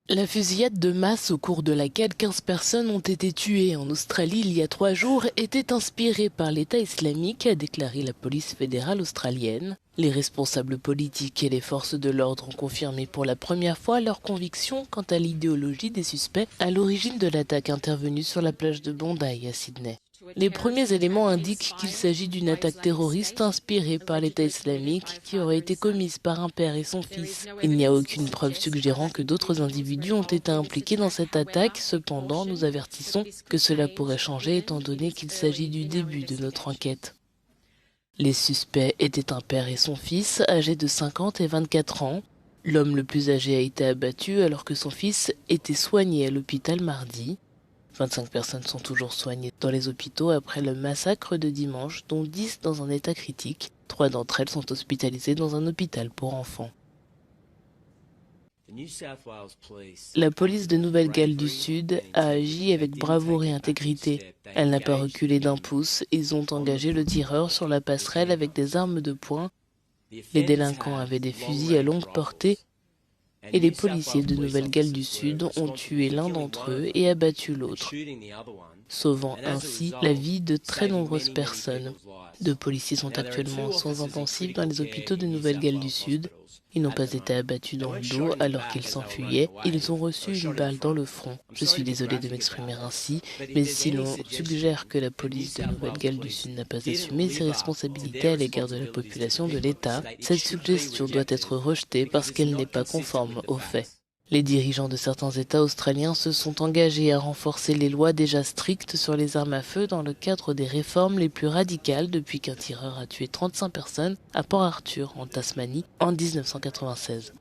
La fusillade de masse au cours de laquelle 15 personnes ont été tuées en Australie il y a 3 jours était inspirée par l'État islamique, a déclaré la police fédérale australienne. Les responsables politiques et les forces de l'ordre ont confirmé pour la première fois leur conviction quant à l'idéologie des suspects à l'origine de l'attaque intervenue sur la plage de Bondi à Sydney. Les premiers éléments indiquent qu'il s'agit d'une attaque terroriste inspirée par l'État islamique qui aurait été commise par un père et son fils. Il n'y a aucune preuve suggérant que d'autres individus ont été impliqués dans cette attaque. Cependant, nous avertissons que cela pourrait changer étant donné qu'il s'agit du début de notre enquête. Les suspects étaient un père et son fils, âgés de 50 et 24 ans. L'homme le plus âgé a été abattu alors que son fils était soigné à l'hôpital mardi. 25 personnes sont toujours soignées dans les hôpitaux après le massacre de dimanche, dont 10 dans un état critique. 3 d'entre elles sont hospitalisées dans un hôpital pour enfants. La police de Nouvelle-Galles du Sud a agi avec bravoure et intégrité. Elle n'a pas reculé d'un pouce. Ils ont engagé le tireur sur la passerelle avec des armes de poing. Les délinquants avaient des fusils à longue portée et les policiers de Nouvelle-Galles du Sud ont tué l'un d'entre eux et abattu l'autre, sauvant ainsi la vie de très nombreuses personnes. 2 policiers sont actuellement en soins intensifs dans les hôpitaux de Nouvelle-Galles du Sud. Ils n'ont pas été abattus dans le dos alors qu'ils s'enfuyaient. Ils ont reçu une balle dans le front. Je suis désolé de m'exprimer ainsi, mais si l'on suggère que la police de Nouvelle-Galles du Sud n'a pas assumé ses responsabilités à l'égard de la population de l'État, cette suggestion doit être rejetée parce qu'elle n'est pas conforme aux faits. Les dirigeants de certains États australiens se sont engagés à renforcer les lois déjà strictes sur les armes à feu dans le cadre des réformes les plus radicales depuis qu'un tireur a tué 35 personnes à Port Arthur, en Tasmanie, en 1996.